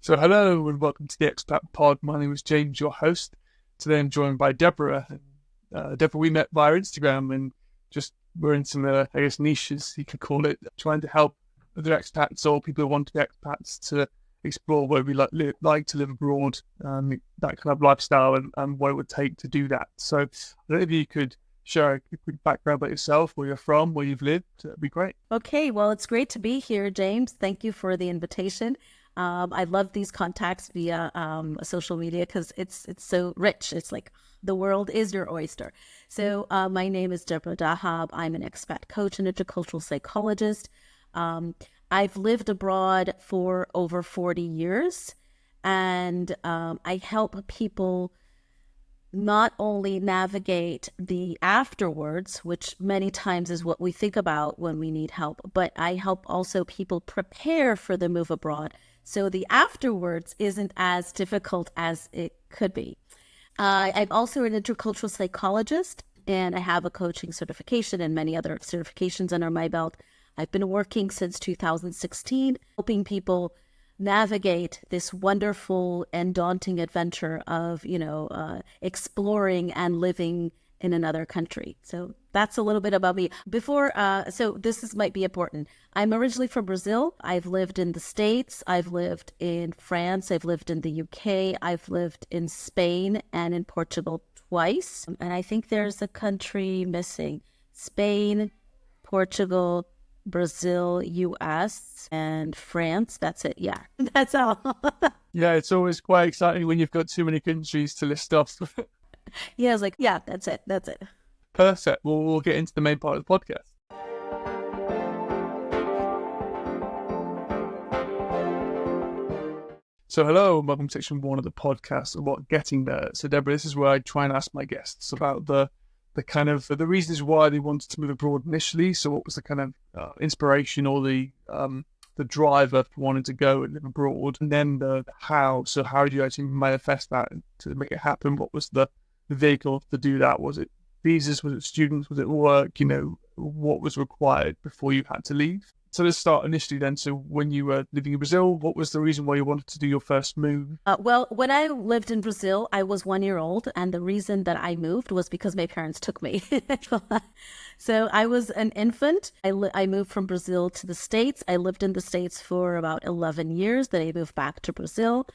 So hello and welcome to the Expat Pod. My name is James, your host. Today I'm joined by Deborah. Deborah, we met via Instagram and just we're in some, niches, you could call it, trying to help other expats or people who want to be expats to explore what we like to live abroad, that kind of lifestyle and what it would take to do that. So I don't know if you could share a quick background about yourself, where you're from, where you've lived. That'd be great. Okay, well, it's great to be here, James. Thank you for the invitation. I love these contacts via social media because it's so rich. It's like the world is your oyster. So my name is Deborah Dahab. I'm an expat coach and intercultural psychologist. I've lived abroad for over 40 years, and I help people not only navigate the afterwards, which many times is what we think about when we need help, but I help also people prepare for the move abroad. So the afterwards isn't as difficult as it could be. I'm also an intercultural psychologist, and I have a coaching certification and many other certifications under my belt. I've been working since 2016, helping people navigate this wonderful and daunting adventure of, exploring and living in another country. So that's a little bit about me. So might be important. I'm originally from Brazil. I've lived in the States. I've lived in France. I've lived in the UK. I've lived in Spain and in Portugal twice. And I think there's a country missing: Spain, Portugal, Brazil, US, and France. That's it. Yeah, that's all. Yeah, it's always quite exciting when you've got too many countries to list off. Yeah, I was like, yeah, that's it. That's it. Perfect. Well, we'll get into the main part of the podcast. So hello, and welcome to section 1 of the podcast about getting there. So Deborah, this is where I try and ask my guests about the kind of the reasons why they wanted to move abroad initially. So what was the kind of inspiration or the driver for wanting to go and live abroad, and then the how. So how did you actually manifest that to make it happen? What was the vehicle to do that? Was it visas? Was it students? Was it work? What was required before you had to leave? So let's start initially then. So when you were living in Brazil, what was the reason why you wanted to do your first move? Well, when I lived in Brazil, I was 1 year old. And the reason that I moved was because my parents took me. So I was an infant. I moved from Brazil to the States. I lived in the States for about 11 years. Then I moved back to Brazil.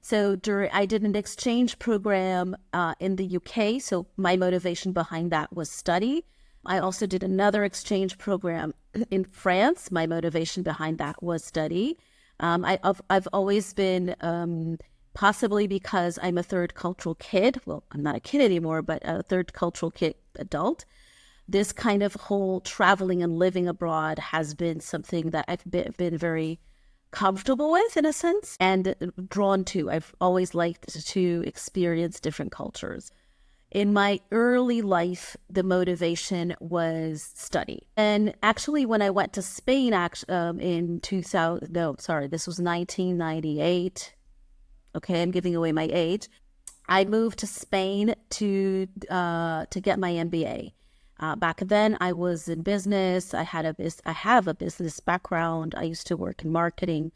So I did an exchange program in the UK. So my motivation behind that was study. I also did another exchange program in France. My motivation behind that was study. I've always been, possibly because I'm a third cultural kid. Well, I'm not a kid anymore, but a third cultural kid adult. This kind of whole traveling and living abroad has been something that I've been very comfortable with, in a sense, and drawn to. I've always liked to experience different cultures. In my early life, the motivation was study. And actually, when I went to Spain in 2000, no, sorry, this was 1998. Okay, I'm giving away my age. I moved to Spain to get my MBA. Back then, I was in business. I have a business background. I used to work in marketing.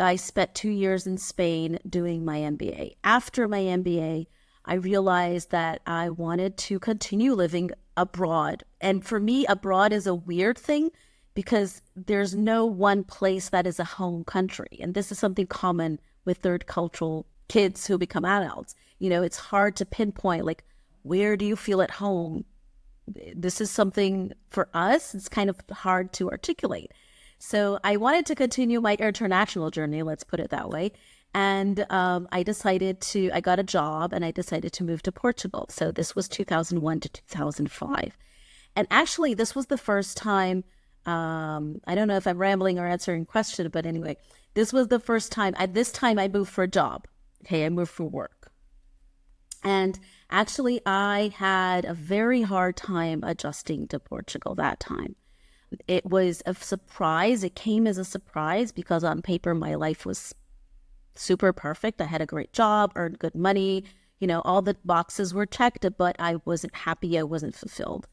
I spent 2 years in Spain doing my MBA. After my MBA, I realized that I wanted to continue living abroad. And for me, abroad is a weird thing because there's no one place that is a home country. And this is something common with third cultural kids who become adults. It's hard to pinpoint, like, where do you feel at home? This is something for us, it's kind of hard to articulate. So I wanted to continue my international journey, let's put it that way. And I got a job and I decided to move to Portugal. So this was 2001 to 2005. And actually, this was the first time, I don't know if I'm rambling or answering a question, but anyway, this was the first time. At this time, I moved for a job. Okay, I moved for work. And actually, I had a very hard time adjusting to Portugal that time. It was a surprise. It came as a surprise because on paper, my life was super perfect. I had a great job, earned good money, all the boxes were checked, but I wasn't happy. I wasn't fulfilled.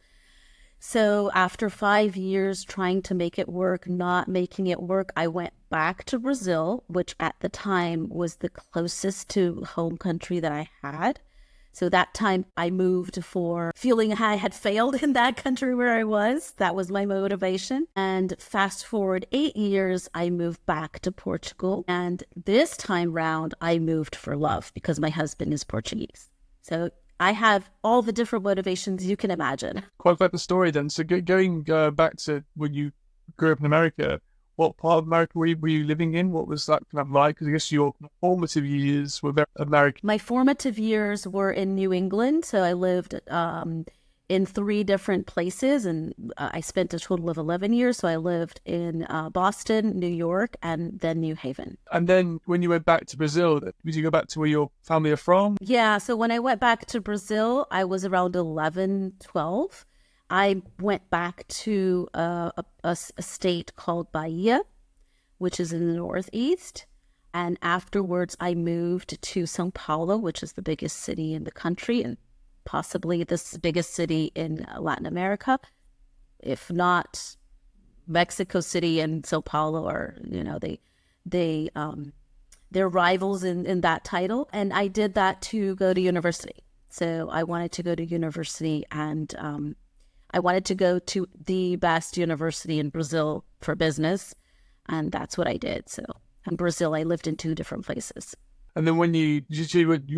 So after 5 years trying to make it work, not making it work, I went back to Brazil, which at the time was the closest to home country that I had. So that time I moved for feeling I had failed in that country where I was. That was my motivation. And fast forward 8 years, I moved back to Portugal. And this time round, I moved for love because my husband is Portuguese. So I have all the different motivations you can imagine. Quite the story then. So going back to when you grew up in America, what part of America were you living in? What was that kind of like? Because I guess your formative years were very American. My formative years were in New England. So I lived in 3 different places, and I spent a total of 11 years. So I lived in Boston, New York, and then New Haven. And then when you went back to Brazil, did you go back to where your family are from? Yeah, so when I went back to Brazil, I was around 11, 12. I went back to a state called Bahia, which is in the northeast. And afterwards, I moved to São Paulo, which is the biggest city in the country and possibly the biggest city in Latin America. If not, Mexico City and São Paulo are, they're rivals in that title. And I did that to go to university. So I wanted to go to university, and I wanted to go to the best university in Brazil for business, and that's what I did. So in Brazil, I lived in 2 different places. And then when you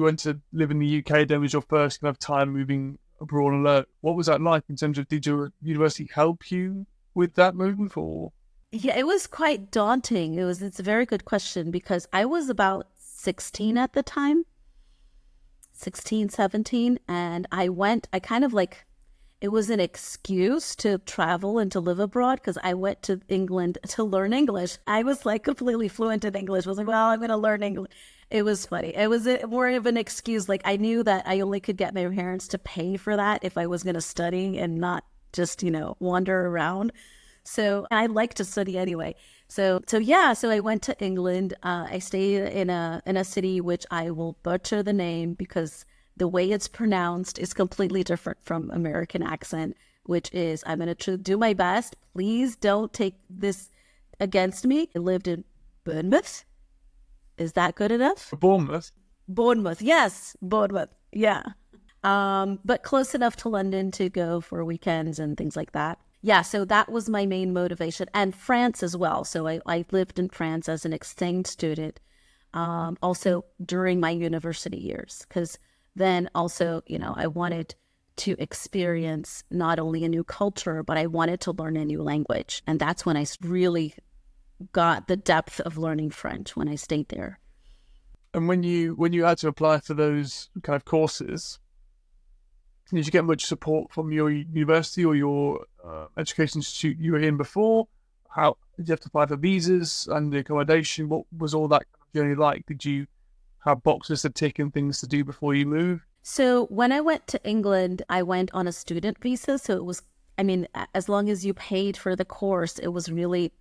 went to live in the UK, then was your first kind of time moving abroad and learn. What was that like in terms of, did your university help you with that move, or? Yeah, it was quite daunting. It's a very good question because I was about 16 at the time, 16, 17, and I kind of like, it was an excuse to travel and to live abroad because I went to England to learn English. I was like completely fluent in English. I was like, well, I'm going to learn English. It was funny. It was more of an excuse. Like I knew that I only could get my parents to pay for that if I was going to study and not just, wander around. So I like to study anyway. So I went to England. I stayed in a city which I will butcher the name because the way it's pronounced is completely different from American accent, which is, I'm going to do my best. Please don't take this against me. I lived in Bournemouth. Is that good enough? Bournemouth? Bournemouth, yes. Bournemouth, yeah. But close enough to London to go for weekends and things like that. Yeah, so that was my main motivation. And France as well. So I lived in France as an exchange student, also during my university years, because then also, I wanted to experience not only a new culture, but I wanted to learn a new language. And that's when I really got the depth of learning French, when I stayed there. And when you had to apply for those kind of courses, did you get much support from your university or your education institute you were in before? How did you have to apply for visas and the accommodation? What was all that kind of journey like? Did you have boxes to tick and things to do before you moved? So when I went to England, I went on a student visa. So it was, as long as you paid for the course, it was really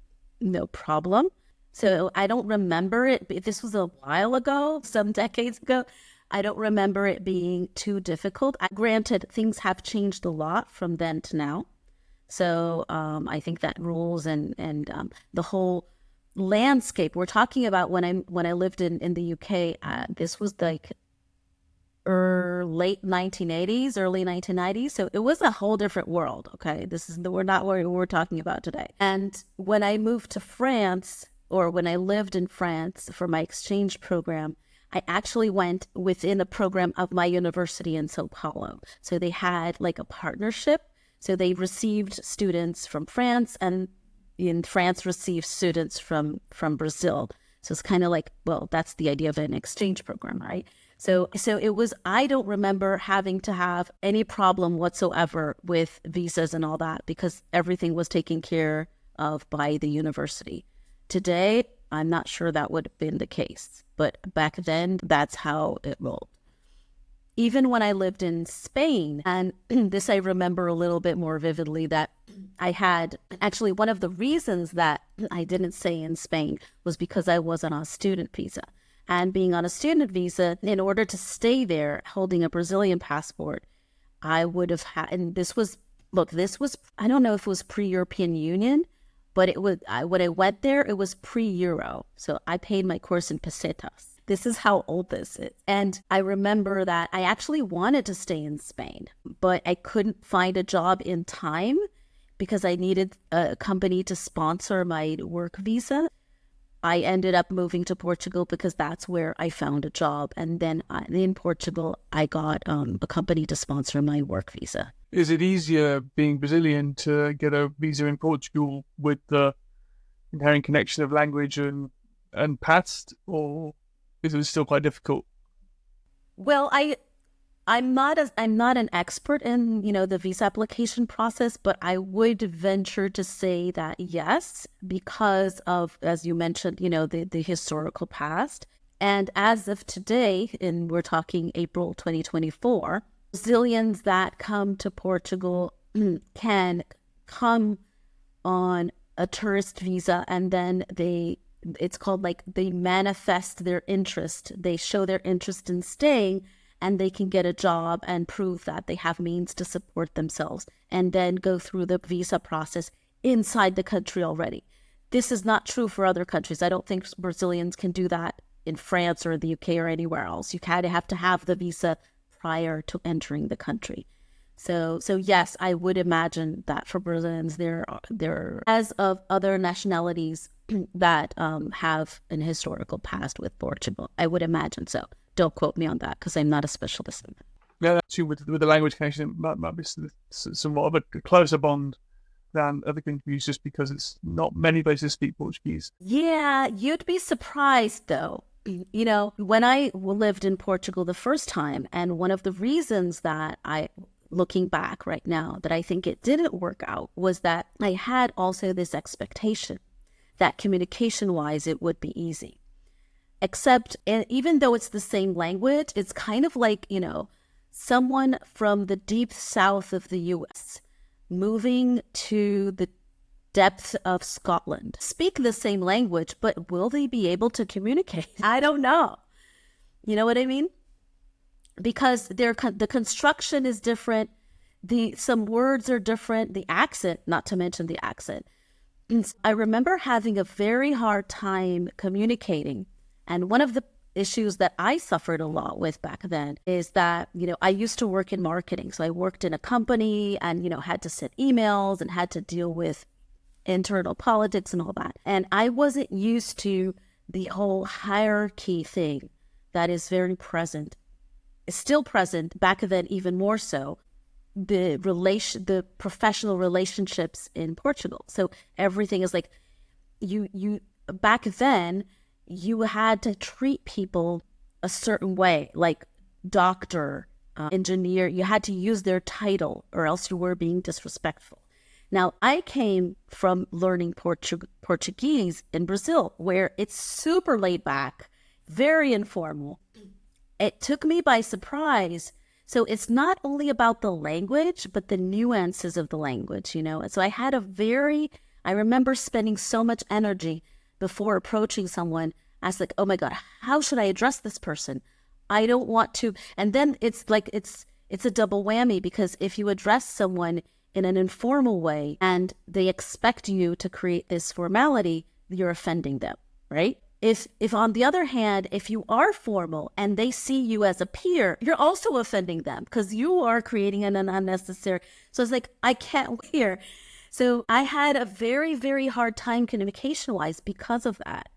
no problem. So I don't remember it. This was a while ago, some decades ago. I don't remember it being too difficult. Granted, things have changed a lot from then to now. So I think that rules and the whole landscape we're talking about when I lived in the UK, this was like late 1980s, early 1990s. So it was a whole different world. Okay, we're not what we're talking about today. And when I moved to France, or when I lived in France for my exchange program, I actually went within a program of my university in Sao Paulo. So they had like a partnership. So they received students from France, and in France received students from Brazil. So it's kind of like, well, that's the idea of an exchange program, right? So it was, I don't remember having to have any problem whatsoever with visas and all that because everything was taken care of by the university. Today, I'm not sure that would have been the case, but back then, that's how it rolled. Even when I lived in Spain, and this I remember a little bit more vividly, that I had, actually one of the reasons that I didn't stay in Spain was because I wasn't on a student visa. And being on a student visa, in order to stay there holding a Brazilian passport, I would have had, and this was look, this was, I don't know if it was pre-European Union, but when I went there, it was pre-Euro. So I paid my course in pesetas. This is how old this is. And I remember that I actually wanted to stay in Spain, but I couldn't find a job in time because I needed a company to sponsor my work visa. I ended up moving to Portugal because that's where I found a job. And then in Portugal, I got a company to sponsor my work visa. Is it easier being Brazilian to get a visa in Portugal with the inherent connection of language and past, or is it still quite difficult? Well, I'm not an expert in, the visa application process, but I would venture to say that yes, because of, as you mentioned, the historical past. And as of today, and we're talking April 2024, Brazilians that come to Portugal can come on a tourist visa, and then it's called they manifest their interest. They show their interest in staying, and they can get a job and prove that they have means to support themselves, and then go through the visa process inside the country already. This is not true for other countries. I don't think Brazilians can do that in France or the UK or anywhere else. You kind of have to have the visa prior to entering the country. So yes, I would imagine that for Brazilians, there as of other nationalities that have an historical past with Portugal. I would imagine so. Don't quote me on that because I'm not a specialist in that. Yeah, that's true. With the language connection, it might be somewhat of a closer bond than other countries, just because it's not many places speak Portuguese. Yeah, you'd be surprised though. When I lived in Portugal the first time, and one of the reasons that looking back right now, that I think it didn't work out was that I had also this expectation that communication-wise it would be easy. Except, even though it's the same language, it's kind of like, someone from the deep south of the US moving to the depth of Scotland. Speak the same language, but will they be able to communicate? I don't know. You know what I mean? Because the construction is different. Some words are different. The accent, not to mention the accent. I remember having a very hard time communicating. And one of the issues that I suffered a lot with back then is that, I used to work in marketing. So I worked in a company and, had to send emails and had to deal with internal politics and all that. And I wasn't used to the whole hierarchy thing that is very present. It's still present back then, even more so. The professional relationships in Portugal. So everything is like you back then you had to treat people a certain way, like doctor, engineer. You had to use their title or else you were being disrespectful. Now, I came from learning Portuguese in Brazil, where it's super laid back, very informal. It took me by surprise. So it's not only about the language, but the nuances of the language, And so I remember spending so much energy before approaching someone. I was like, oh my God, how should I address this person? I don't want to. And then it's a double whammy, because if you address someone in an informal way and they expect you to create this formality, you're offending them, right? If on the other hand, if you are formal and they see you as a peer, you're also offending them because you are creating an unnecessary. So it's like, I can't hear. So I had a very, very hard time communication-wise because of that.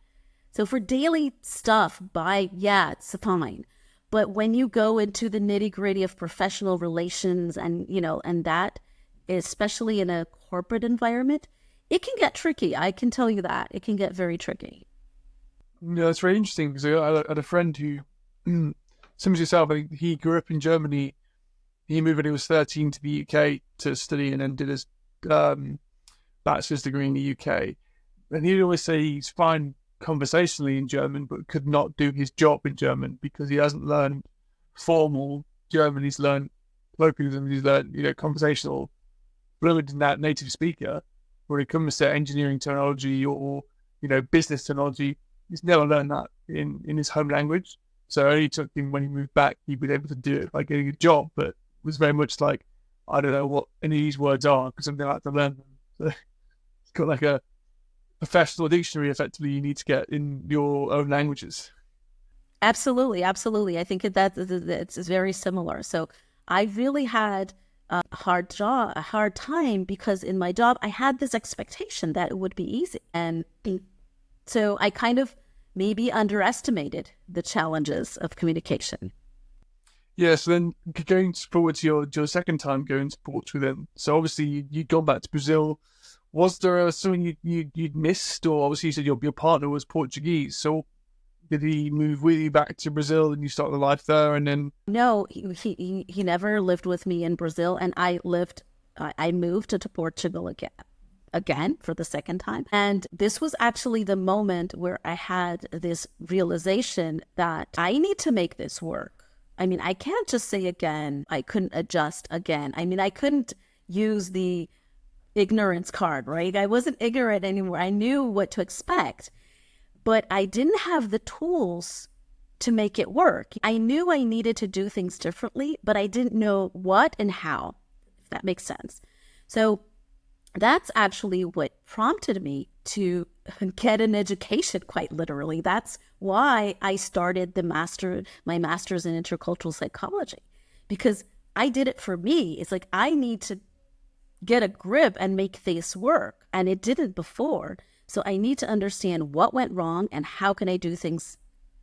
So for daily stuff, it's fine. But when you go into the nitty-gritty of professional relations and, and that, especially in a corporate environment, it can get tricky. I can tell you that. It can get very tricky. No, it's very interesting because I had a friend who, similar to yourself, I think he grew up in Germany. He moved when he was 13 to the UK to study, and then did his bachelor's degree in the UK. And he'd always say he's fine conversationally in German, but could not do his job in German because he hasn't learned formal German. He's learned colloquialism. He's learned, conversational, fluent in that native speaker. When it comes to engineering terminology or business terminology, he's never learned that in his home language. So it only took him, when he moved back, he was able to do it by getting a job, but it was very much like, I don't know what any of these words are because I'm going to have to learn them. So it's got like a professional dictionary, effectively, you need to get in your own languages. Absolutely, absolutely. I think it's very similar. So I really had a hard time because in my job I had this expectation that it would be easy, and so I kind of maybe underestimated the challenges of communication. Yeah, so then going forward to your second time going to Portugal then. So obviously you'd gone back to Brazil. Was there something you'd missed? Or obviously you said your partner was Portuguese. So did he move with you back to Brazil and you started a life there and then? No, he never lived with me in Brazil, and I moved to Portugal again for the second time. And this was actually the moment where I had this realization that I need to make this work. I mean, I can't just say again, I couldn't adjust again. I mean, I couldn't use the ignorance card, right? I wasn't ignorant anymore. I knew what to expect, but I didn't have the tools to make it work. I knew I needed to do things differently, but I didn't know what and how, if that makes sense. So that's actually what prompted me to get an education, quite literally. That's why I started my master's in intercultural psychology, because I did it for me. It's like, I need to get a grip and make this work, and it didn't before. So I need to understand what went wrong and how can I do things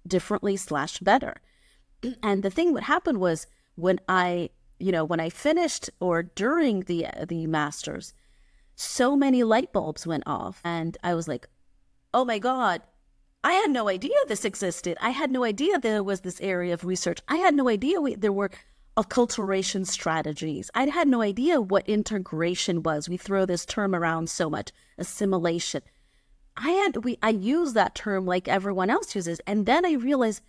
differently / better. And the thing what happened was when I finished or during the master's, so many light bulbs went off, and I was like, oh my God, I had no idea this existed. I had no idea there was this area of research. I had no idea there were acculturation strategies. I had no idea what integration was. We throw this term around so much, assimilation. I use that term like everyone else uses. And then I realized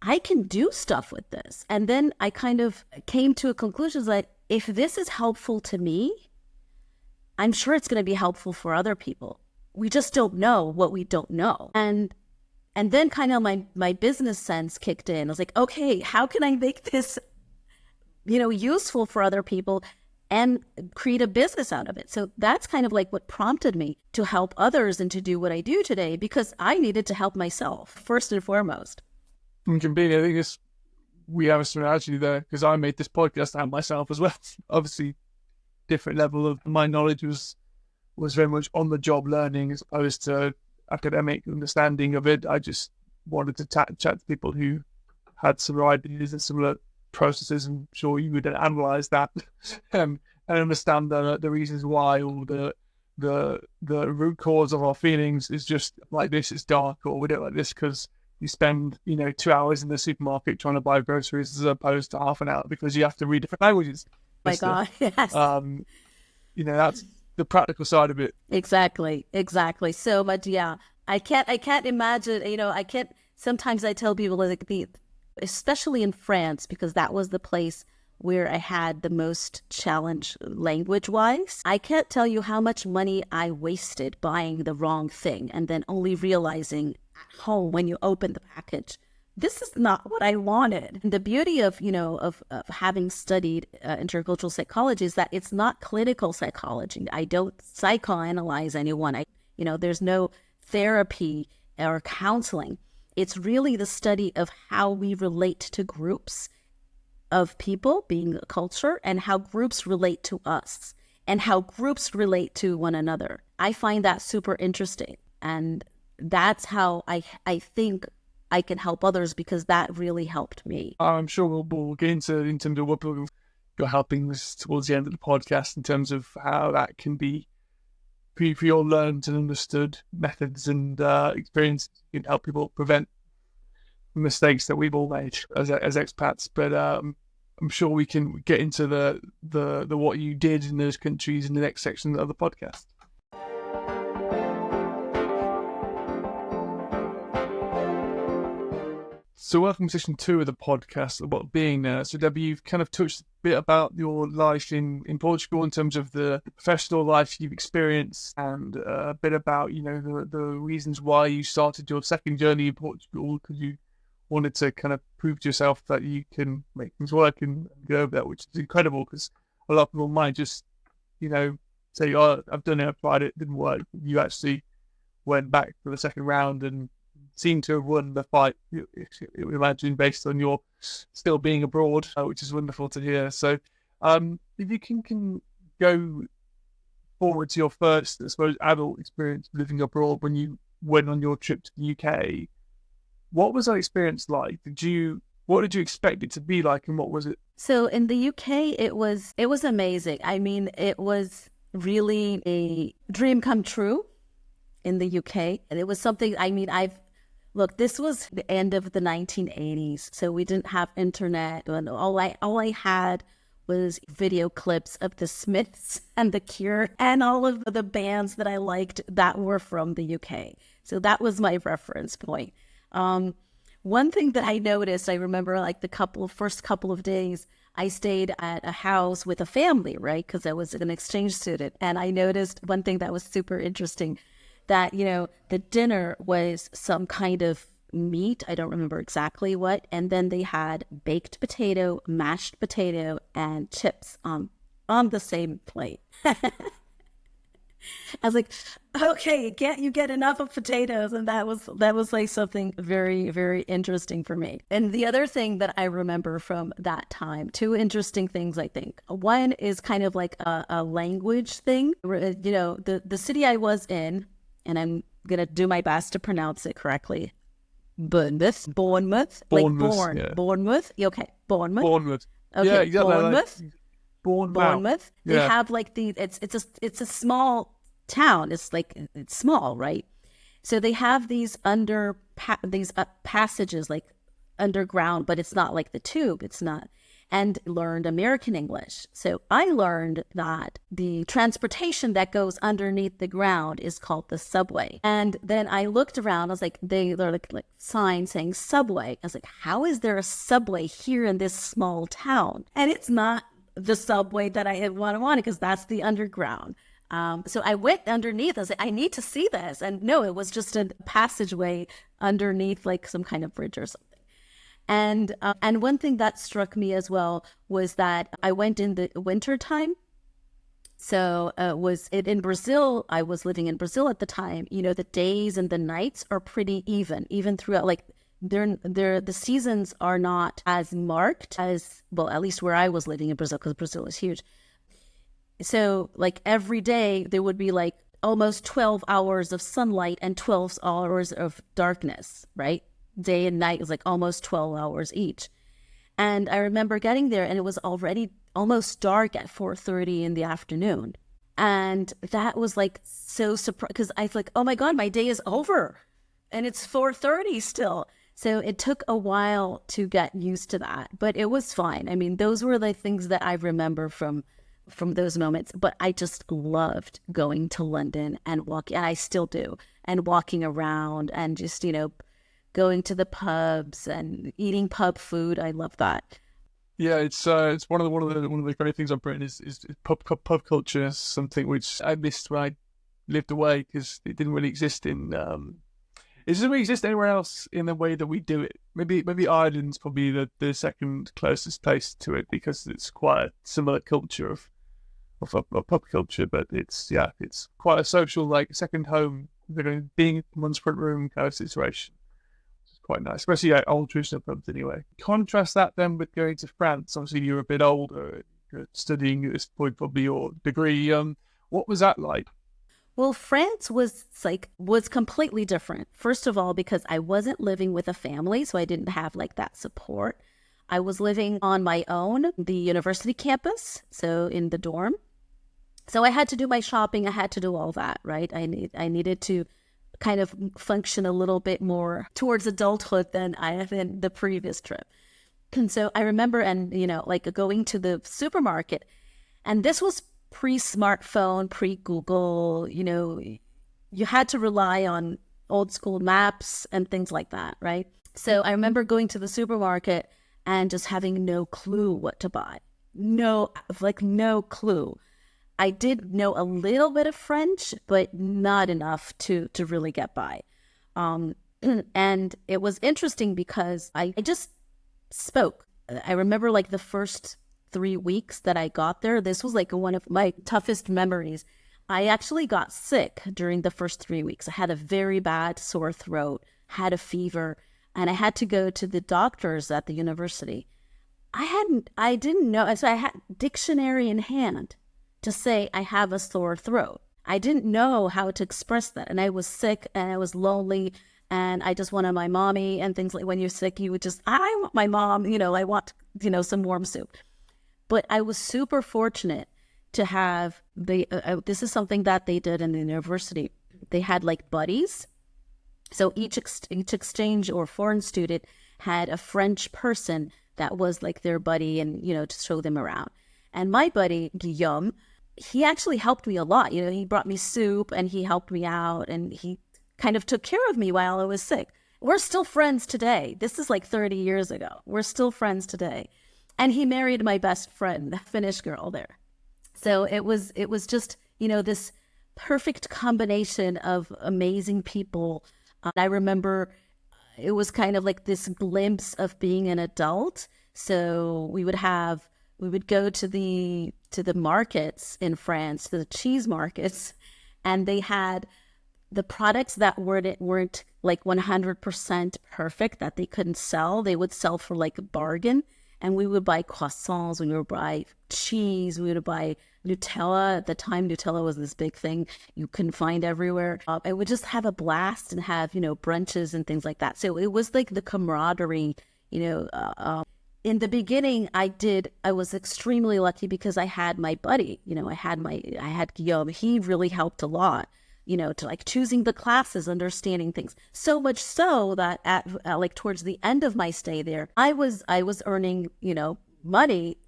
I can do stuff with this. And then I kind of came to a conclusion like, if this is helpful to me, I'm sure it's going to be helpful for other people. We just don't know what we don't know. And then kind of my business sense kicked in. I was like, okay, how can I make this, useful for other people and create a business out of it? So that's kind of like what prompted me to help others and to do what I do today, because I needed to help myself first and foremost. Completely. I think we have a similarity there, because I made this podcast and myself as well. Obviously, different level of my knowledge was very much on the job learning as opposed to academic understanding of it. I just wanted to chat to people who had similar ideas and similar processes, and sure you would analyze that and understand the reasons why, or the root cause of our feelings is just like this, it's dark, or we don't like this because you spend 2 hours in the supermarket trying to buy groceries as opposed to half an hour because you have to read different languages. My God, yes. That's the practical side of it. Exactly. So much, yeah. I can't imagine, sometimes I tell people, like, especially in France, because that was the place where I had the most challenge language-wise. I can't tell you how much money I wasted buying the wrong thing and then only realizing at home when you open the package, this is not what I wanted. And the beauty of having studied intercultural psychology is that it's not clinical psychology. I don't psychoanalyze anyone. There's no therapy or counseling. It's really the study of how we relate to groups of people, being a culture, and how groups relate to us and how groups relate to one another. I find that super interesting. And that's how I think I can help others, because that really helped me. I'm sure we'll get into in terms of what you're helping us towards the end of the podcast, in terms of how that can be for your learned and understood methods and experiences can help people prevent mistakes that we've all made as expats. But I'm sure we can get into the what you did in those countries in the next section of the podcast. So welcome to section 2 of the podcast about being there. So Debbie, you've kind of touched a bit about your life in Portugal in terms of the professional life you've experienced, and a bit about, the reasons why you started your second journey in Portugal, because you wanted to kind of prove to yourself that you can make things work and go over that, which is incredible, because a lot of people might just, say, oh, I've done it, I've tried it, didn't work. You actually went back for the second round and seemed to have won the fight, you imagine, based on your still being abroad, which is wonderful to hear. So if you can go forward to your first, I suppose, adult experience living abroad when you went on your trip to the UK, what was that experience like? What did you expect it to be like, and what was it? So in the UK, it was amazing. I mean, it was really a dream come true in the UK. And it was something, I mean, this was the end of the 1980s. So we didn't have internet, and all I had was video clips of the Smiths and the Cure and all of the bands that I liked that were from the UK. So that was my reference point. One thing that I noticed, I remember like the first couple of days, I stayed at a house with a family, right? Because I was an exchange student. And I noticed one thing that was super interesting, that, the dinner was some kind of meat. I don't remember exactly what. And then they had baked potato, mashed potato, and chips on the same plate. I was like, okay, you get enough of potatoes. And that was like something very, very interesting for me. And the other thing that I remember from that time, two interesting things, I think. One is kind of like a language thing. The city I was in, and I'm going to do my best to pronounce it correctly. Bournemouth. Bournemouth, yeah. Bournemouth. Okay, Bournemouth. Bournemouth. Okay, yeah, Bournemouth. Bournemouth. They have like it's a small town. It's small, right? So they have these passages like underground, but it's not like the tube. It's not. And learned American English. So I learned that the transportation that goes underneath the ground is called the subway. And then I looked around, I was like, they're like signs saying subway. I was like, how is there a subway here in this small town? And it's not the subway that I had wanted, because that's the underground. So I went underneath. I was like, I need to see this. And no, it was just a passageway underneath like some kind of bridge or something. And one thing that struck me as well was that I went in the winter time. So was it in Brazil? I was living in Brazil at the time. The days and the nights are pretty even throughout. Like the seasons are not as marked as, well, at least where I was living in Brazil, because Brazil is huge. So like every day there would be like almost 12 hours of sunlight and 12 hours of darkness, right? Day and night is like almost 12 hours each. And I remember getting there and it was already almost dark at 4:30 in the afternoon. And that was like so surprised, because I was like, oh my God, my day is over and it's 4:30 still. So it took a while to get used to that, but it was fine. I mean, those were the things that I remember from those moments. But I just loved going to London and walking, and I still do, and walking around and just, going to the pubs and eating pub food. I love that. Yeah, it's one of the great things about Britain is pub culture. Something which I missed when I lived away, because it didn't really exist it doesn't really exist anywhere else in the way that we do it. Maybe Ireland's probably the second closest place to it, because it's quite a similar culture of pub culture, but it's quite a social, like second home, being in one's front room kind of situation. Quite nice, especially old traditional pubs anyway. Contrast that then with going to France. Obviously, you're a bit older, you're studying at this point, probably your degree. What was that like? Well, France was completely different. First of all, because I wasn't living with a family, so I didn't have like that support. I was living on my own, the university campus, so in the dorm. So I had to do my shopping. I had to do all that, right? I needed to kind of function a little bit more towards adulthood than I have in the previous trip. And so I remember, like going to the supermarket, and this was pre-smartphone, pre-Google, you had to rely on old school maps and things like that, right? So I remember going to the supermarket and just having no clue what to buy. No clue. I did know a little bit of French, but not enough to really get by. And it was interesting because I just spoke. I remember like the first 3 weeks that I got there, this was like one of my toughest memories. I actually got sick during the first 3 weeks. I had a very bad sore throat, had a fever, and I had to go to the doctors at the university. I didn't know, so I had dictionary in hand to say I have a sore throat. I didn't know how to express that. And I was sick and I was lonely and I just wanted my mommy and things like when you're sick, you would just, I want my mom, I want, some warm soup. But I was super fortunate to have, this is something that they did in the university. They had like buddies. So each exchange or foreign student had a French person that was like their buddy and, to show them around. And my buddy, Guillaume, he actually helped me a lot. He brought me soup and he helped me out and he kind of took care of me while I was sick. We're still friends today. This is like 30 years ago. We're still friends today. And he married my best friend, the Finnish girl there. So it was just, this perfect combination of amazing people. I remember it was kind of like this glimpse of being an adult. So we would go to the markets in France, to the cheese markets, and they had the products that weren't like 100% perfect that they couldn't sell. They would sell for like a bargain, and we would buy croissants, we would buy cheese, we would buy Nutella. At the time, Nutella was this big thing you couldn't find everywhere. I would just have a blast and have, brunches and things like that. So it was like the camaraderie, in the beginning, I was extremely lucky because I had my buddy, I had Guillaume. He really helped a lot, to like choosing the classes, understanding things. So much so that at like towards the end of my stay there, I was earning, money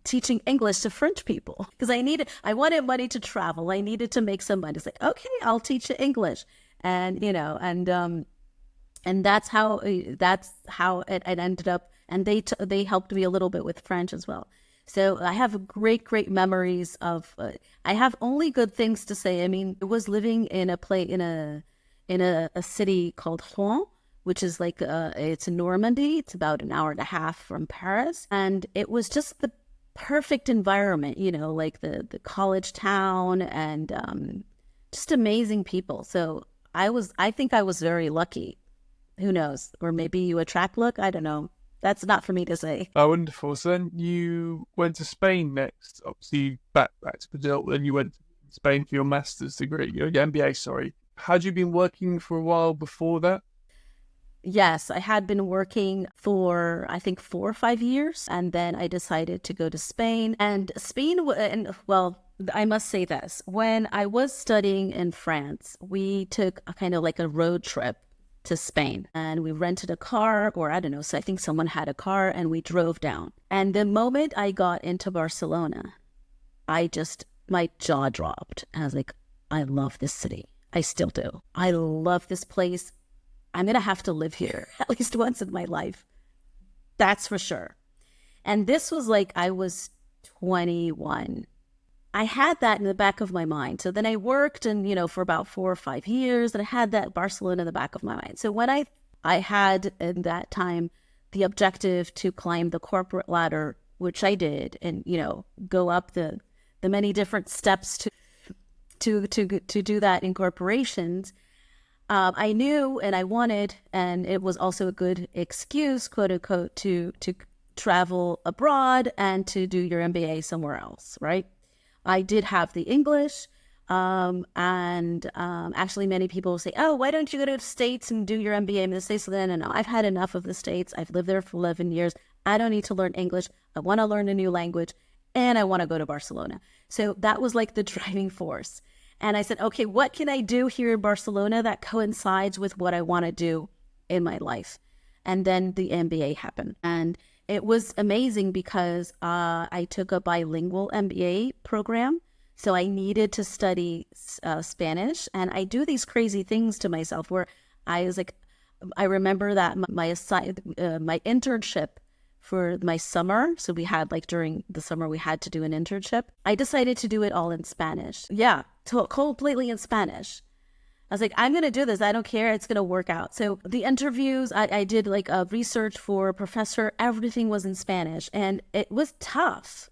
teaching English to French people because I wanted money to travel. I needed to make some money. It's like, okay, I'll teach you English. And, and that's how it ended up. And they helped me a little bit with French as well. So I have great memories of. I have only good things to say. I mean, I was living in a city called Rouen, which is like it's in Normandy. It's about an hour and a half from Paris, and it was just the perfect environment. Like the college town and just amazing people. So I think I was very lucky. Who knows? Or maybe you attract luck. I don't know. That's not for me to say. Oh, wonderful. So then you went to Spain next. Obviously, back to Brazil. Then you went to Spain for your master's degree, your MBA, sorry. Had you been working for a while before that? Yes, I had been working for, I think, 4 or 5 years. And then I decided to go to Spain. And I must say this. When I was studying in France, we took a kind of like a road trip to Spain and we rented a car, or I don't know. So I think someone had a car and we drove down. And the moment I got into Barcelona, my jaw dropped. And I was like, I love this city. I still do. I love this place. I'm going to have to live here at least once in my life. That's for sure. And this was like, I was 21. I had that in the back of my mind. So then I worked for about 4 or 5 years and I had that Barcelona in the back of my mind. So when I had in that time the objective to climb the corporate ladder, which I did, and, go up the many different steps to do that in corporations, I knew and I wanted, and it was also a good excuse, quote unquote, to travel abroad and to do your MBA somewhere else, right? I did have the English, and actually many people say, oh, why don't you go to the States and do your MBA in the States? So then, no, I've had enough of the States. I've lived there for 11 years. I don't need to learn English. I want to learn a new language, and I want to go to Barcelona. So that was like the driving force. And I said, okay, what can I do here in Barcelona that coincides with what I want to do in my life? And then the MBA happened. And it was amazing because I took a bilingual MBA program. So I needed to study Spanish. And I do these crazy things to myself where I was like, I remember that my internship for my summer. So we had during the summer, we had to do an internship. I decided to do it all in Spanish. Yeah, completely in Spanish. I was like, I'm going to do this. I don't care. It's going to work out. So the interviews, I did a research for a professor. Everything was in Spanish and it was tough.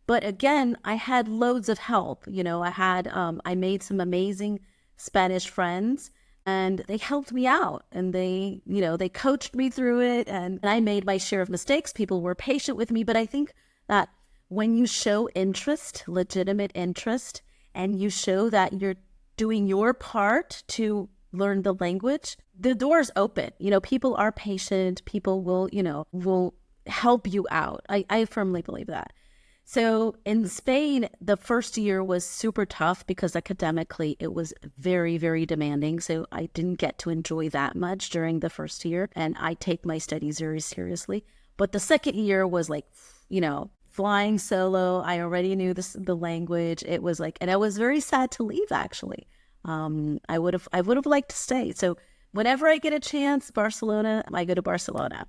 But again, I had loads of help. I made some amazing Spanish friends, and they helped me out, and they coached me through it, and I made my share of mistakes. People were patient with me, but I think that when you show interest, legitimate interest, and you show that you're doing your part to learn the language, the doors open. People are patient. People will help you out. I firmly believe that. So in Spain, the first year was super tough because academically it was very, very demanding. So I didn't get to enjoy that much during the first year. And I take my studies very seriously. But the second year was like, flying solo. I already knew the language. It was like, and I was very sad to leave, actually. I would have liked to stay. So whenever I get a chance, Barcelona, I go to Barcelona,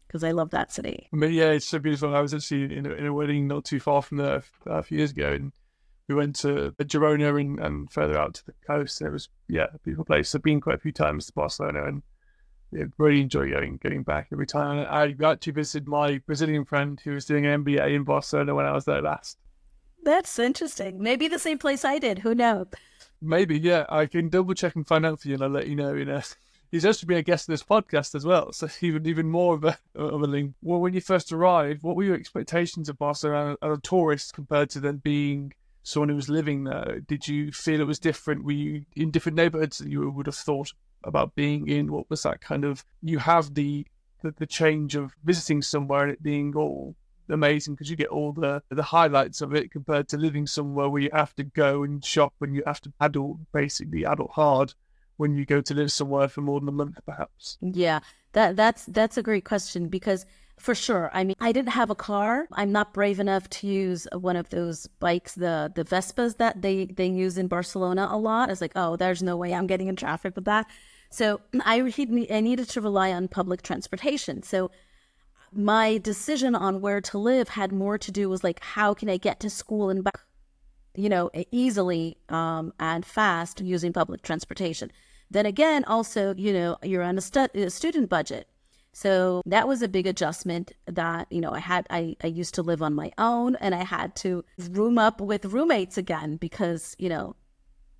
because I love that city. I mean, yeah, it's so beautiful. I was actually in a wedding not too far from there a few years ago, and we went to Girona and further out to the coast. And it was, a beautiful place. I've been quite a few times to Barcelona, and really enjoy going back every time. I actually visited my Brazilian friend who was doing an MBA in Barcelona when I was there last. That's interesting. Maybe the same place I did. Who knows? Maybe, yeah. I can double check and find out for you, and I'll let you know. He's supposed to be a guest of this podcast as well, so even more of a link. Well, when you first arrived, what were your expectations of Barcelona as a tourist compared to then being someone who was living there? Did you feel it was different? Were you in different neighborhoods that you would have thought about being in? What was that kind of? You have the change of visiting somewhere and it being all amazing because you get all the highlights of it compared to living somewhere where you have to go and shop and you have to basically adult hard when you go to live somewhere for more than a month, perhaps? Yeah, that's a great question, because for sure, I mean, I didn't have a car. I'm not brave enough to use one of those bikes, the Vespas that they use in Barcelona a lot. It's like, oh, there's no way I'm getting in traffic with that. So I needed to rely on public transportation. So my decision on where to live had more to do with like, how can I get to school and back, easily and fast using public transportation. Then again, also, you're on a student budget. So that was a big adjustment that, I used to live on my own, and I had to room up with roommates again because, it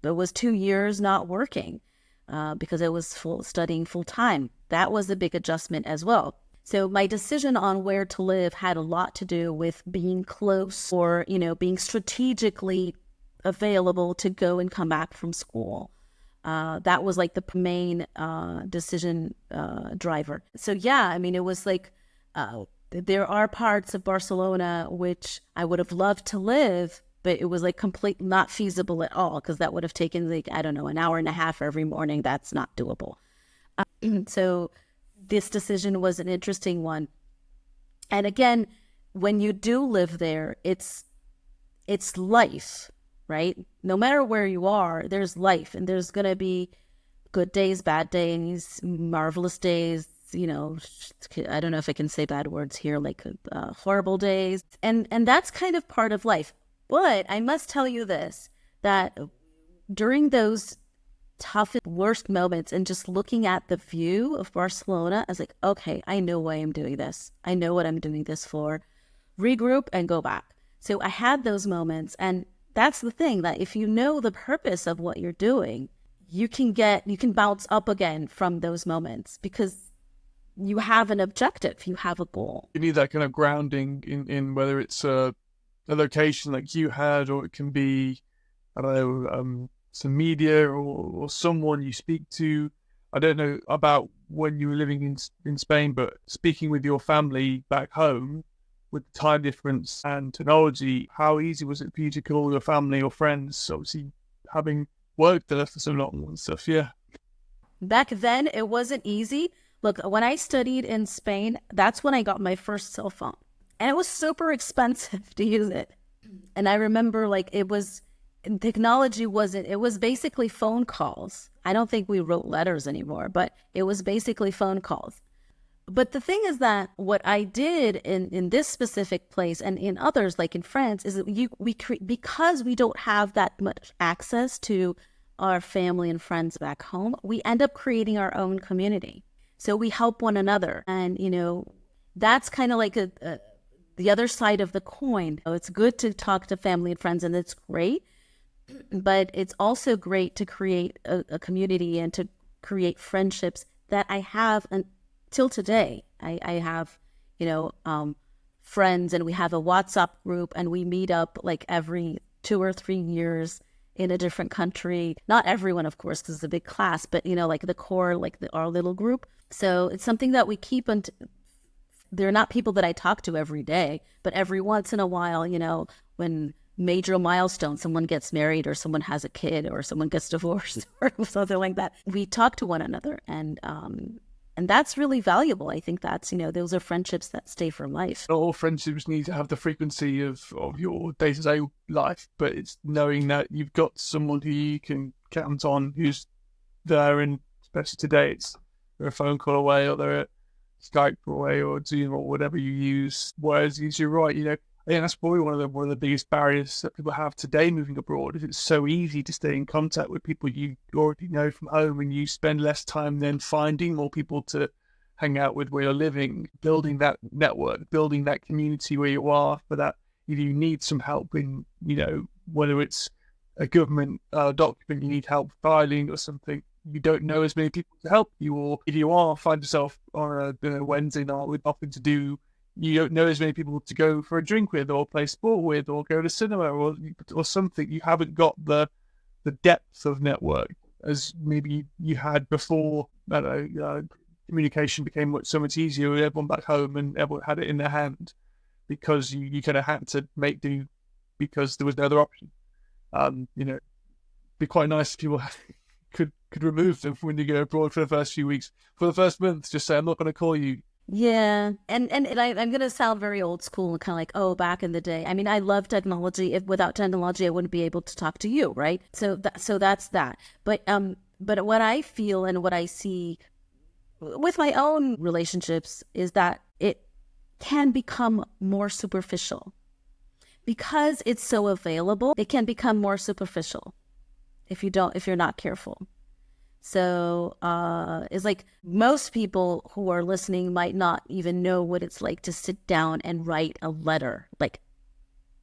was 2 years not working because I was studying full time. That was a big adjustment as well. So my decision on where to live had a lot to do with being close or, being strategically available to go and come back from school. That was like the main decision driver. So yeah, I mean, it was like there are parts of Barcelona which I would have loved to live, but it was like not feasible at all, because that would have taken like, I don't know, an hour and a half every morning. That's not doable. So this decision was an interesting one. And again, when you do live there, it's life. Right? No matter where you are, there's life, and there's going to be good days, bad days, marvelous days, I don't know if I can say bad words here, like horrible days. And that's kind of part of life. But I must tell you this, that during those toughest, worst moments and just looking at the view of Barcelona, I was like, okay, I know why I'm doing this. I know what I'm doing this for. Regroup and go back. So I had those moments, and that's the thing, that if you know the purpose of what you're doing, you can bounce up again from those moments because you have an objective, you have a goal. You need that kind of grounding in whether it's a location like you had, or it can be, I don't know, some media or someone you speak to. I don't know about when you were living in Spain, but speaking with your family back home, with the time difference and technology, how easy was it for you to call your family or friends, obviously having worked there for so long and stuff? Yeah. Back then, it wasn't easy. Look, when I studied in Spain, that's when I got my first cell phone. And it was super expensive to use it. And I remember it was basically phone calls. I don't think we wrote letters anymore, but it was basically phone calls. But the thing is that what I did in this specific place and in others, like in France, is that because we don't have that much access to our family and friends back home, we end up creating our own community. So we help one another. And, that's kind of like the other side of the coin. It's good to talk to family and friends, and it's great, but it's also great to create a community and to create friendships that I have until today. I have, friends, and we have a WhatsApp group, and we meet up like every 2 or 3 years in a different country. Not everyone, of course, because it's a big class, but like the core, like our little group. So it's something that we keep. And they're not people that I talk to every day, but every once in a while, when major milestones, someone gets married or someone has a kid or someone gets divorced or something like that, we talk to one another. And that's really valuable. I think that's, those are friendships that stay for life. Not all friendships need to have the frequency of your day-to-day life, but it's knowing that you've got someone who you can count on, who's there, and especially today, they're a phone call away, or they're a Skype away, or Zoom, or whatever you use. Whereas you're right, I think that's probably one of the biggest barriers that people have today moving abroad. Is it's so easy to stay in contact with people you already know from home, and you spend less time then finding more people to hang out with where you're living, building that network, building that community where you are. For that, if you need some help in, whether it's a government document you need help filing or something, you don't know as many people to help you, or if you find yourself on a Wednesday night with nothing to do, you don't know as many people to go for a drink with, or play sport with, or go to cinema, or something. You haven't got the depth of network as maybe you had before. I don't know, communication became so much easier with everyone back home, and everyone had it in their hand, because you kind of had to make do because there was no other option. It'd be quite nice if people could remove them when you go abroad for the first few weeks, for the first month. Just say, I'm not going to call you. Yeah. And I'm going to sound very old school and kind of like, oh, back in the day. I mean, I love technology. Without technology, I wouldn't be able to talk to you, right? So that's that. But what I feel and what I see with my own relationships is that it can become more superficial. Because it's so available, it can become more superficial if you're not careful. So it's like most people who are listening might not even know what it's like to sit down and write a letter, like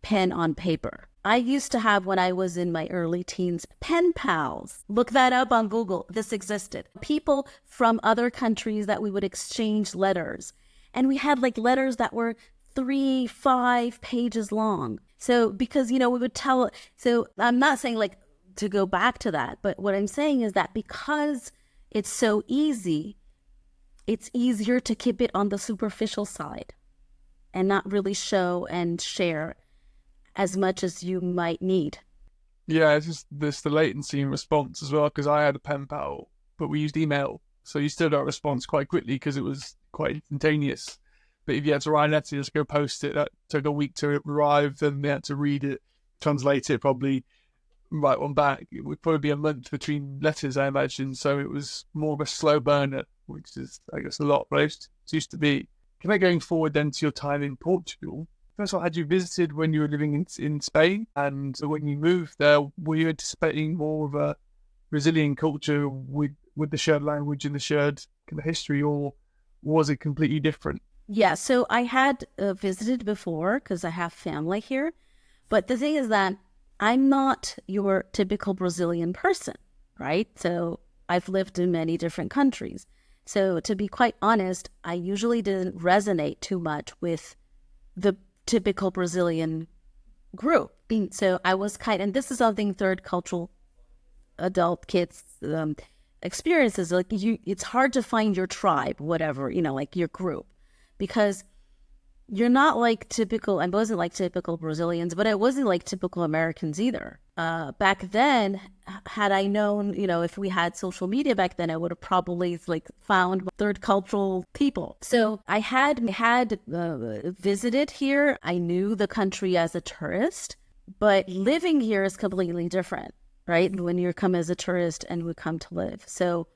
pen on paper. I used to have, when I was in my early teens, pen pals. Look that up on Google. This existed. People from other countries that we would exchange letters. And we had like letters that were 3-5 pages long. So because, we would tell, so I'm not saying like to go back to that, but what I'm saying is that because it's so easy, it's easier to keep it on the superficial side and not really show and share as much as you might need. Yeah, it's just the latency in response as well, because I had a pen pal, but we used email. So you still got a response quite quickly because it was quite instantaneous. But if you had to write a letter, just go post it, that took a week to arrive, then they had to read it, translate it, probably write one back. It would probably be a month between letters, I imagine. So it was more of a slow burner, which is, I guess, a lot of it used to be. Can I going forward then to your time in Portugal? First of all, had you visited when you were living in Spain? And when you moved there, were you anticipating more of a Brazilian culture with the shared language and the shared kind of history, or was it completely different? Yeah, so I had visited before because I have family here. But the thing is that I'm not your typical Brazilian person, right? So I've lived in many different countries. So to be quite honest, I usually didn't resonate too much with the typical Brazilian group. So I was and this is something third cultural adult kids experiences. Like it's hard to find your tribe, whatever, like your group, because you're not like typical. I wasn't like typical Brazilians, but I wasn't like typical Americans either. Back then, had I known, if we had social media back then, I would have probably like found third cultural people. So I had visited here. I knew the country as a tourist, but living here is completely different, right? When you come as a tourist and we come to live. So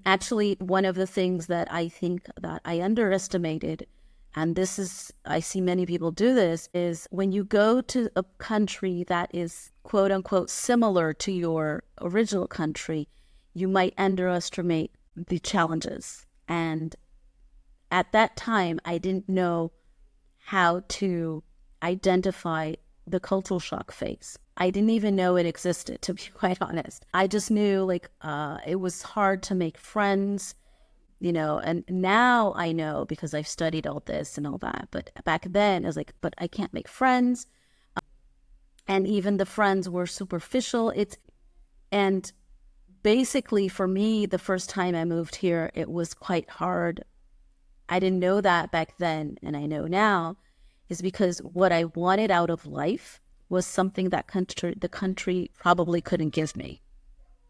actually, one of the things that I think that I underestimated, and this is, I see many people do this, is when you go to a country that is quote unquote similar to your original country, you might underestimate the challenges. And at that time, I didn't know how to identify the cultural shock phase. I didn't even know it existed, to be quite honest. I just knew it was hard to make friends, and now I know because I've studied all this and all that. But back then I was like, but I can't make friends. And even the friends were superficial. And basically for me, the first time I moved here, it was quite hard. I didn't know that back then, and I know now, is because what I wanted out of life was something that the country probably couldn't give me,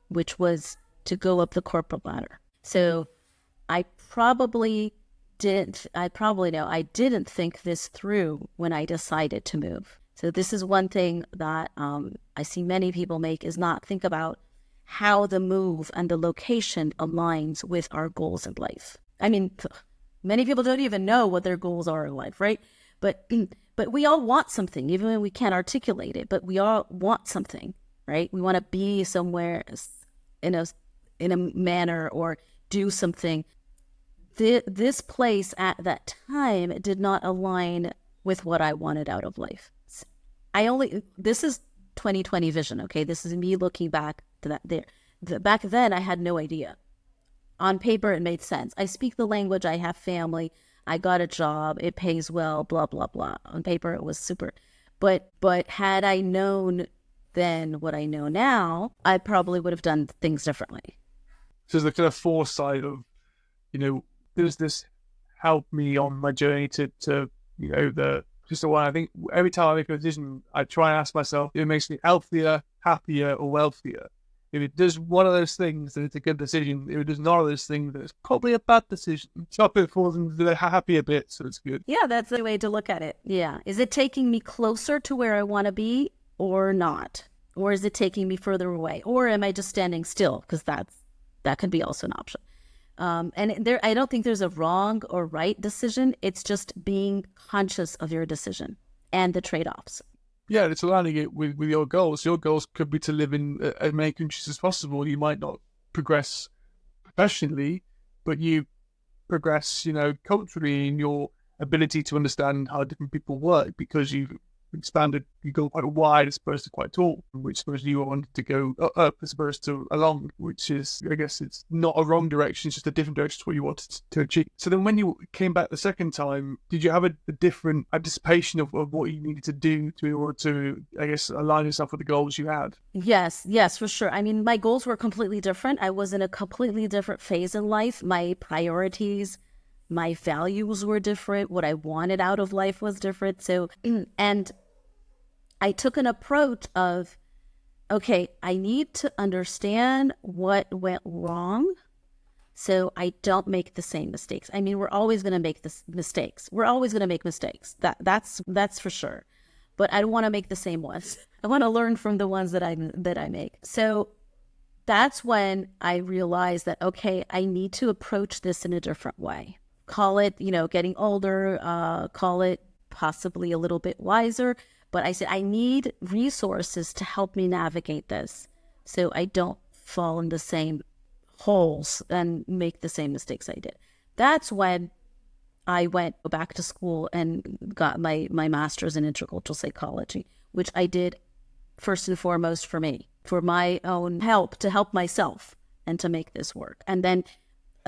which was to go up the corporate ladder. So I didn't think this through when I decided to move. So this is one thing that I see many people make, is not think about how the move and the location aligns with our goals in life. I mean, many people don't even know what their goals are in life, right? But we all want something, even when we can't articulate it, but we all want something, right? We want to be somewhere in a manner or do something. This place at that time did not align with what I wanted out of life. This is 2020 vision, okay? This is me looking back to that there. Back then, I had no idea. On paper, it made sense. I speak the language, I have family, I got a job, it pays well, blah, blah, blah. On paper, it was super. But had I known then what I know now, I probably would have done things differently. So there's the kind of foresight of, does this help me on my journey to just the one. I think every time I make a decision, I try and ask myself, if it makes me healthier, happier, or wealthier. If it does one of those things, then it's a good decision. If it does none of those things, then it's probably a bad decision. Chop it falls into the happier bit, so it's good. Yeah, that's the way to look at it. Yeah. Is it taking me closer to where I want to be or not? Or is it taking me further away? Or am I just standing still? Because that could be also an option. I don't think there's a wrong or right decision. It's just being conscious of your decision and the trade-offs. Yeah, it's aligning it with your goals. Your goals could be to live in as many countries as possible. You might not progress professionally, but you progress, culturally in your ability to understand how different people work because you've expanded. You go quite wide as opposed to quite tall, which I suppose you wanted to go up as opposed to along, which is, I guess, it's not a wrong direction, it's just a different direction to what you wanted to achieve. So then when you came back the second time, did you have a different anticipation of what you needed to do to be able to, I guess, align yourself with the goals you had? Yes, for sure. I mean, my goals were completely different. I was in a completely different phase in life. My priorities, my values were different. What I wanted out of life was different. So, and I took an approach of, okay, I need to understand what went wrong so I don't make the same mistakes. I mean, we're always going to make mistakes. We're always going to make mistakes. That's for sure. But I don't want to make the same ones. I want to learn from the ones that I make. So that's when I realized that, okay, I need to approach this in a different way. Call it, getting older, call it possibly a little bit wiser. But I said, I need resources to help me navigate this so I don't fall in the same holes and make the same mistakes I did. That's when I went back to school and got my master's in intercultural psychology, which I did first and foremost for me, for my own help, to help myself and to make this work. And then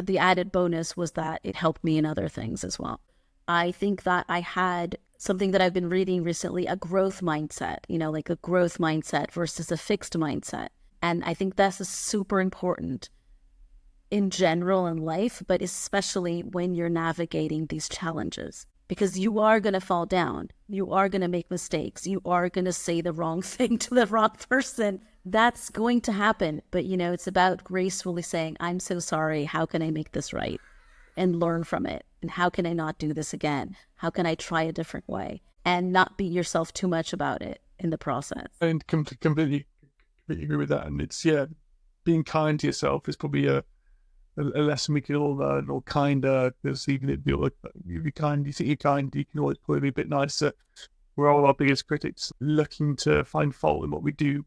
the added bonus was that it helped me in other things as well. I think that I had something that I've been reading recently, a growth mindset, like a growth mindset versus a fixed mindset. And I think that's super important in general in life, but especially when you're navigating these challenges, because you are going to fall down. You are going to make mistakes. You are going to say the wrong thing to the wrong person. That's going to happen. But, it's about gracefully saying, I'm so sorry. How can I make this right? And learn from it. And how can I not do this again? How can I try a different way? And not beat yourself too much about it in the process. And completely agree with that. And it's, being kind to yourself is probably a lesson we can all learn, or kinder, because even if you be kind, you think you're kind, you can always probably be a bit nicer. We're all our biggest critics, looking to find fault in what we do,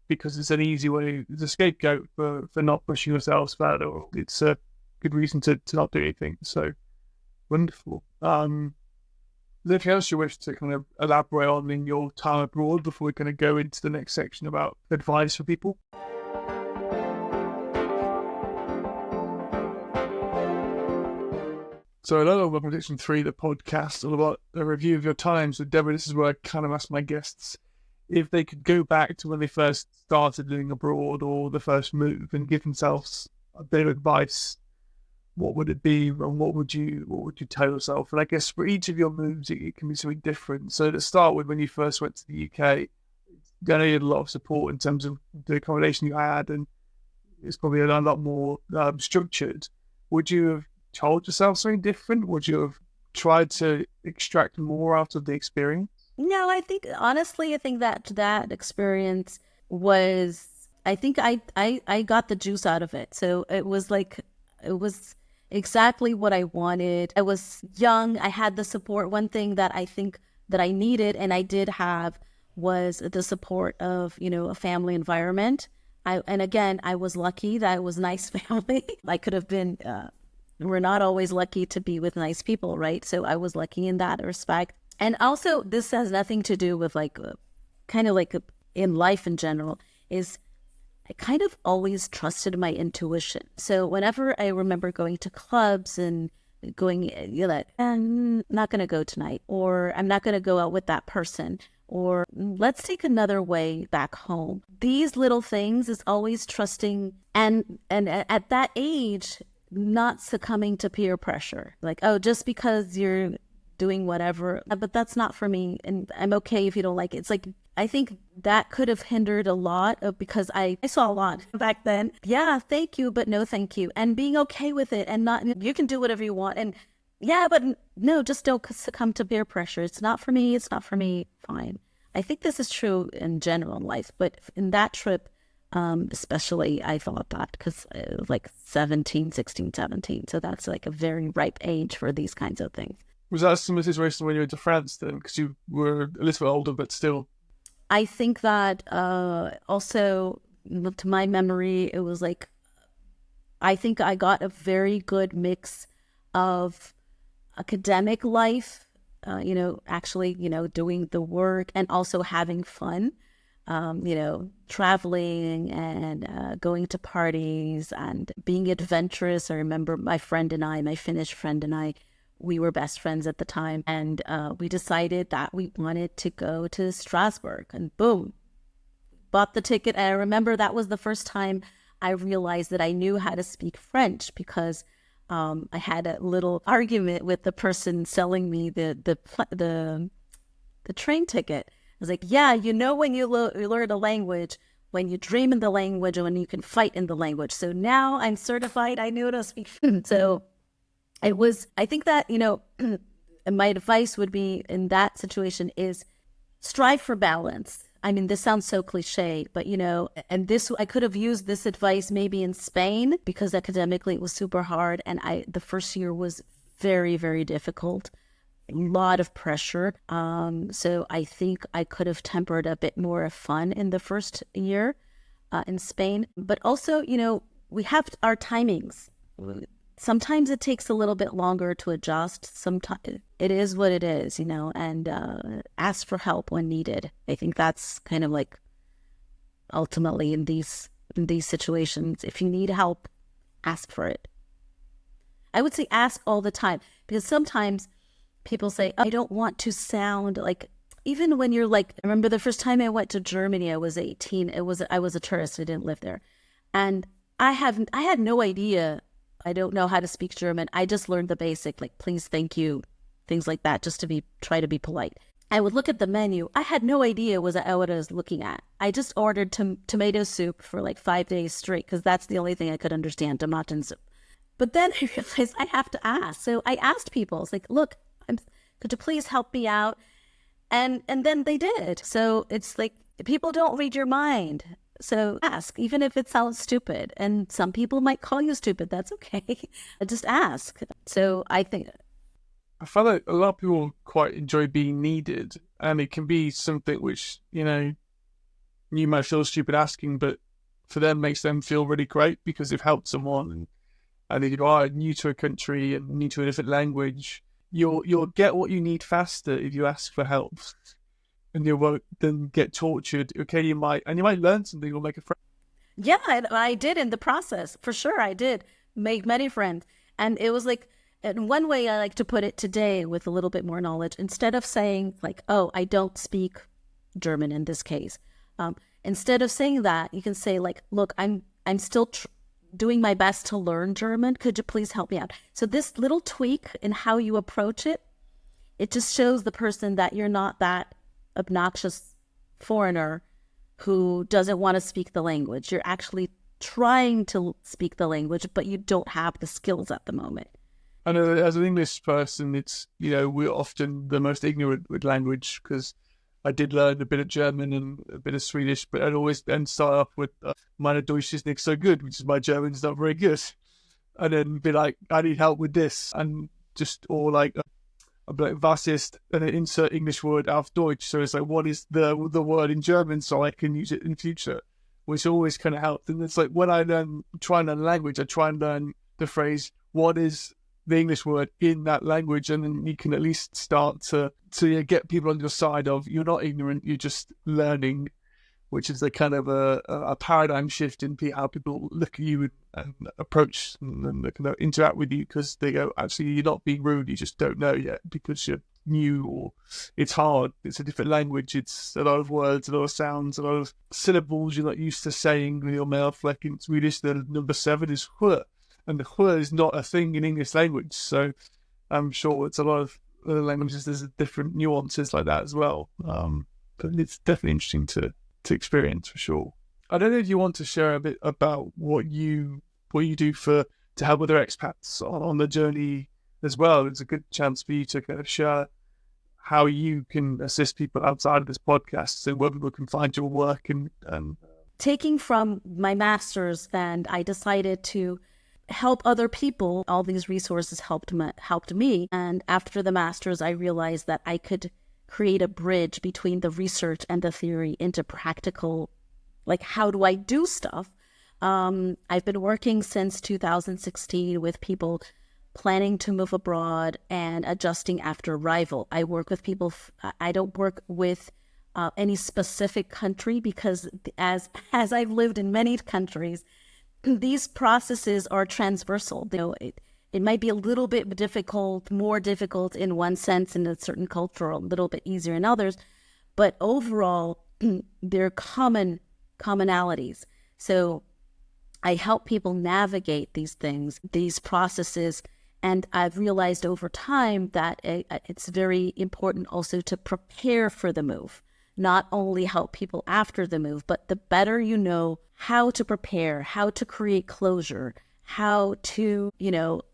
because it's an easy way, it's a scapegoat for not pushing ourselves further. It's a good reason to not do anything. So wonderful. there anything else you wish to kind of elaborate on in your time abroad before we're going to go into the next section about advice for people? So I know about Prediction 3, the podcast, all about a review of your time. So Deborah, this is where I kind of ask my guests if they could go back to when they first started living abroad or the first move and give themselves a bit of advice. What would it be, and what would you tell yourself? And I guess for each of your moves, it can be something different. So to start with, when you first went to the UK, I know you had a lot of support in terms of the accommodation you had, and it's probably a lot more structured. Would you have told yourself something different? Would you have tried to extract more out of the experience? No, I think that experience was, I think I got the juice out of it. So it was exactly what I wanted. I was young. I had the support. One thing that I think that I needed and I did have was the support of, a family environment. And again, I was lucky that it was nice family. I could have been, we're not always lucky to be with nice people, right? So I was lucky in that respect. And also, this has nothing to do with in life in general, is I kind of always trusted my intuition. So whenever I remember going to clubs and going, I'm not going to go tonight, or I'm not going to go out with that person, or let's take another way back home. These little things is always trusting, and at that age, not succumbing to peer pressure. Like, oh, just because you're doing whatever, but that's not for me, and I'm okay if you don't like it. It's like, I think that could have hindered a lot because I saw a lot back then. Yeah, thank you, but no thank you. And being okay with it, and not, you can do whatever you want. And yeah, but no, just don't succumb to peer pressure. It's not for me. It's not for me. Fine. I think this is true in general in life, but in that trip, especially, I thought that because it was like 17, 16, 17. So that's like a very ripe age for these kinds of things. Was that a similar situation when you went to France then? Because you were a little bit older, but still. I think that also, to my memory, it was like, I think I got a very good mix of academic life, actually, doing the work and also having fun, traveling and going to parties and being adventurous. I remember my Finnish friend and I, we were best friends at the time, and we decided that we wanted to go to Strasbourg, and boom, bought the ticket. And I remember that was the first time I realized that I knew how to speak French, because I had a little argument with the person selling me the train ticket. I was like, yeah, when you learn a language, when you dream in the language, and when you can fight in the language. So now I'm certified. I knew how to speak. So I think that, my advice would be in that situation is strive for balance. I mean, this sounds so cliche, but, and I could have used this advice maybe in Spain, because academically it was super hard. And the first year was very, very difficult, a lot of pressure. So I think I could have tempered a bit more of fun in the first year in Spain. But also, we have our timings. Sometimes it takes a little bit longer to adjust. Sometimes it is what it is, and ask for help when needed. I think that's kind of like ultimately in these situations, if you need help, ask for it. I would say ask all the time, because sometimes people say, I don't want to sound like, even when you're like, I remember the first time I went to Germany, I was 18. I was a tourist. I didn't live there. And I had no idea. I don't know how to speak German. I just learned the basic, like, please, thank you, things like that, just to try to be polite. I would look at the menu. I had no idea what I was looking at. I just ordered tomato soup for like 5 days straight, because that's the only thing I could understand, tomaten soup. But then I realized I have to ask. So I asked people. It's like, look, could you please help me out? And then they did. So it's like, people don't read your mind. So ask, even if it sounds stupid. And some people might call you stupid. That's okay. Just ask. So I find that a lot of people quite enjoy being needed. And it can be something which, you might feel stupid asking, but for them makes them feel really great because they've helped someone. And if you are new to a country and new to a different language, you'll get what you need faster if you ask for help, and you won't then get tortured. Okay, you might learn something or make a friend. Yeah, I did in the process. For sure, I did make many friends. And it was like, in one way I like to put it today with a little bit more knowledge, instead of saying like, oh, I don't speak German in this case. Instead of saying that, you can say like, look, I'm still doing my best to learn German. Could you please help me out? So this little tweak in how you approach it, it just shows the person that you're not that obnoxious foreigner who doesn't want to speak the language. You're actually trying to speak the language, but you don't have the skills at the moment. I know that as an English person, it's, we're often the most ignorant with language, because I did learn a bit of German and a bit of Swedish, but I'd always then start off with meine Deutsch ist nicht so good, which is my German's not very good. And then be like, I need help with this. And just, or like, I'd be like, was ist, and then insert English word auf Deutsch. So it's like, what is the word in German so I can use it in future? Which always kind of helped. And it's like, when I try and learn language, I try and learn the phrase, what is the English word in that language? And then you can at least start to get people on your side of, you're not ignorant, you're just learning, which is a kind of a paradigm shift in how people look at you and approach and kind of interact with you, because they go, actually, you're not being rude, you just don't know yet because you're new, or it's hard, it's a different language, it's a lot of words, a lot of sounds, a lot of syllables you're not used to saying with your mouth. Like in Swedish, the number 7 is hur, and the hur is not a thing in English language. So I'm sure it's a lot of other languages, there's different nuances like that as well. But it's definitely interesting to experience, for sure. I don't know if you want to share a bit about what you do to help other expats on the journey as well. It's a good chance for you to kind of share how you can assist people outside of this podcast, so where people can find your work. And taking from my master's, then I decided to help other people. All these resources helped me. And after the master's, I realized that I could create a bridge between the research and the theory into practical, like, how do I do stuff? I've been working since 2016 with people planning to move abroad and adjusting after arrival. I work with people. I don't work with any specific country, because as I've lived in many countries, these processes are transversal. It might be a little bit difficult, more difficult in one sense in a certain culture, or a little bit easier in others, but overall, they're commonalities. So I help people navigate these things, these processes, and I've realized over time that it's very important also to prepare for the move. Not only help people after the move, but the better you know how to prepare, how to create closure, how to,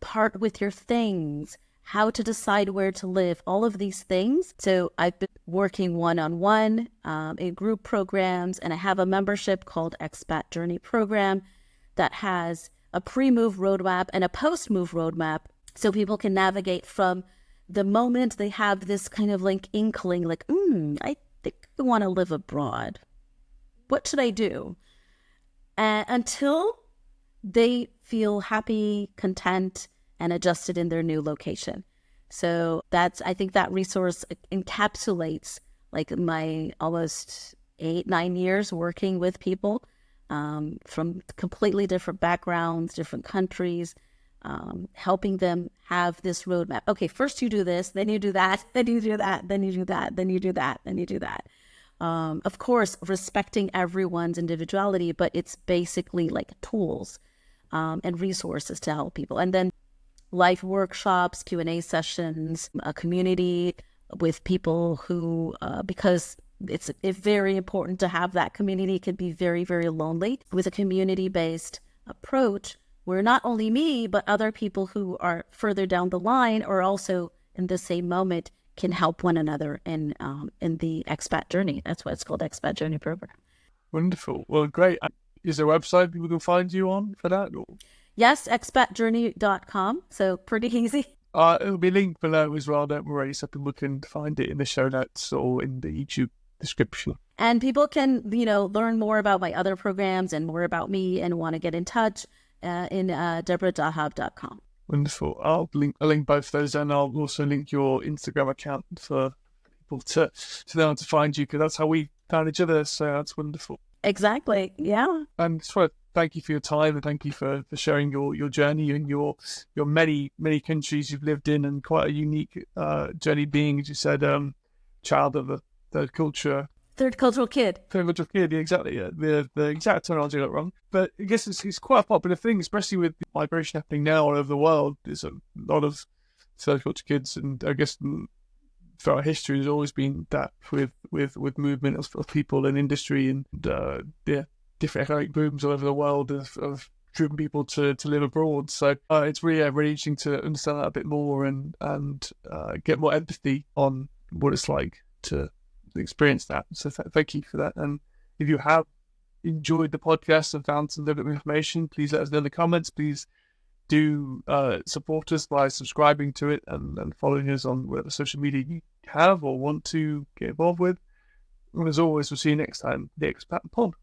part with your things, how to decide where to live, all of these things. So I've been working one-on-one in group programs, and I have a membership called Expat Journey Program that has a pre-move roadmap and a post-move roadmap, so people can navigate from the moment they have this kind of like inkling, like, I think I want to live abroad. What should I do? Until they feel happy, content, and adjusted in their new location. So I think that resource encapsulates like my almost 8-9 years working with people from completely different backgrounds, different countries, helping them have this roadmap. Okay, first you do this, then you do that, then you do that, then you do that, then you do that, then you do that. Of course, respecting everyone's individuality, but it's basically like tools and resources to help people. And then live workshops, Q&A sessions, a community with people who, because it's very important to have that community. It can be very, very lonely. With a community-based approach, where not only me, but other people who are further down the line or also in the same moment can help one another in the expat journey. That's why it's called Expat Journey Program. Wonderful. Well, great. Is there a website people can find you on for that? Or? Yes, expatjourney.com. So pretty easy. It'll be linked below as well, don't worry, so people can find it in the show notes or in the YouTube description. And people can, learn more about my other programs and more about me and want to get in touch in deborah.dahab.com. Wonderful. I'll link both those, and I'll also link your Instagram account for people to know how to find you, because that's how we found each other. So that's wonderful. Exactly. Yeah. And just want to thank you for your time, and thank you for sharing your journey and your many countries you've lived in, and quite a unique journey, being, as you said, child of the third culture. Third cultural kid. Third cultural kid, yeah, exactly. Yeah. The exact terminology I got wrong. But I guess it's quite a popular thing, especially with the migration happening now all over the world. There's a lot of third culture kids, and I guess throughout history there's always been that with movement of people in industry, and different economic booms all over the world of driven people to live abroad. So it's really interesting to understand that a bit more, and get more empathy on what it's like to experience that. So thank you for that. And if you have enjoyed the podcast and found some little bit of information, please let us know in the comments. Please do support us by subscribing to it and following us on whatever social media you have or want to get involved with. And as always, we'll see you next time, the Expat Pod.